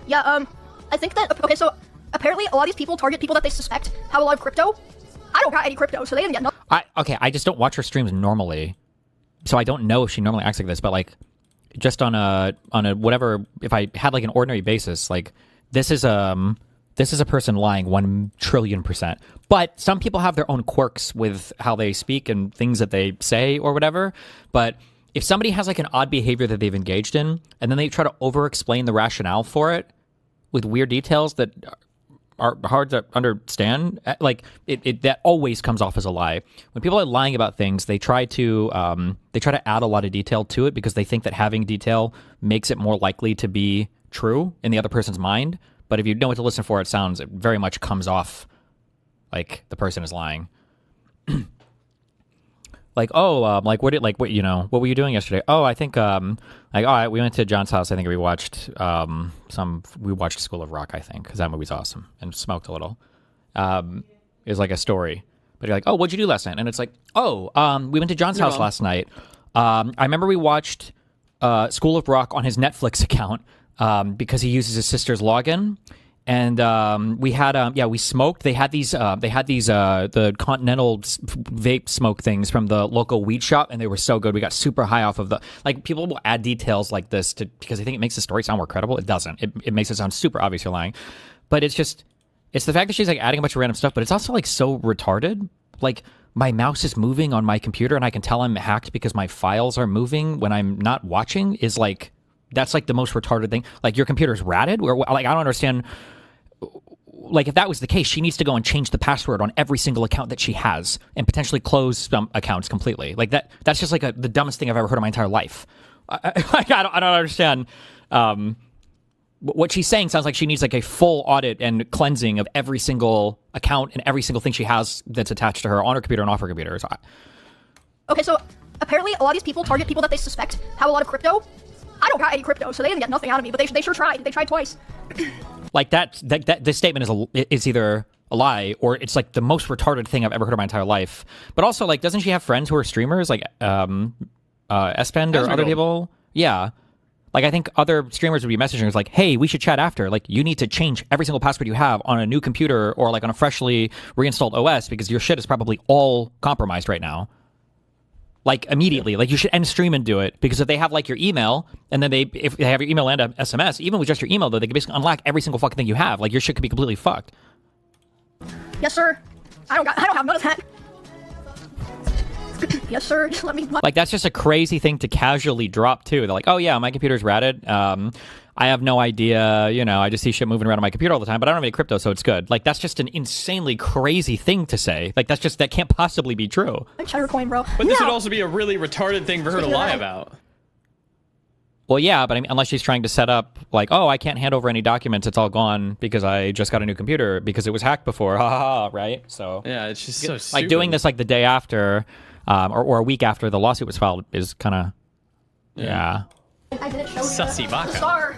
Yeah, I think that, okay, so apparently a lot of these people target people that they suspect have a lot of crypto. I don't got any crypto, so they didn't get nothing. Okay, I just don't watch her streams normally, so I don't know if she normally acts like this, but like, just on a whatever, if I had like an ordinary basis, like, this is a person lying 1 trillion%. But some people have their own quirks with how they speak and things that they say or whatever. But if somebody has like an odd behavior that they've engaged in, and then they try to over-explain the rationale for it with weird details that are hard to understand, like that always comes off as a lie. When people are lying about things, they try to add a lot of detail to it because they think that having detail makes it more likely to be true in the other person's mind. But if you know what to listen for, it very much comes off like the person is lying. Like, what were you doing yesterday? Oh, I think, we went to John's house. I think we watched School of Rock, I think, because that movie's awesome, and smoked a little. Is like a story. But you're like, oh, what'd you do last night? And it's like, we went to John's house last night. I remember we watched School of Rock on his Netflix account because he uses his sister's login. And we had we smoked. They had these the Continental vape smoke things from the local weed shop, and they were so good. We got super high off of people will add details like this because they think it makes the story sound more credible. It doesn't. It makes it sound super obvious you're lying. But it's the fact that she's like adding a bunch of random stuff, but it's also like so retarded. Like, my mouse is moving on my computer and I can tell I'm hacked because my files are moving when I'm not watching is like, that's like the most retarded thing. Like, your computer's ratted, or like, I don't understand. Like, if that was the case, she needs to go and change the password on every single account that she has and potentially close some accounts completely. Like, that's just like the dumbest thing I've ever heard in my entire life. I don't understand. What she's saying sounds like she needs like a full audit and cleansing of every single account and every single thing she has that's attached to her on her computer and off her computer. So okay, so apparently a lot of these people target people that they suspect have a lot of crypto. I don't got any crypto, so they didn't get nothing out of me, but they sure tried. They tried twice. Like, that this statement is either a lie or it's like the most retarded thing I've ever heard in my entire life. But also, like, doesn't she have friends who are streamers, like Espend or other people? Yeah. Like, I think other streamers would be messaging her like, hey, we should chat after. Like, you need to change every single password you have on a new computer or like on a freshly reinstalled OS because your shit is probably all compromised right now. Like, immediately. Like, you should end stream and do it, because if they have like your email, and then if they have your email and a SMS, even with just your email though, they can basically unlock every single fucking thing you have. Like, your shit could be completely fucked. Yes, sir. I don't have none of that. Yes, sir. Just let me. Like, that's just a crazy thing to casually drop too. They're like, oh yeah, my computer's ratted. I have no idea, I just see shit moving around on my computer all the time, but I don't have any crypto, so it's good. Like, that's just an insanely crazy thing to say. Like, that can't possibly be true. Cheddar coin, bro. But this would also be a really retarded thing for her to lie about. Well, yeah, but I mean, unless she's trying to set up, like, oh, I can't hand over any documents, it's all gone because I just got a new computer because it was hacked before, right? So yeah, it's just so stupid. Like, doing this like the day after, or a week after the lawsuit was filed is kind of, yeah. I didn't show Sussy you vodka. the star.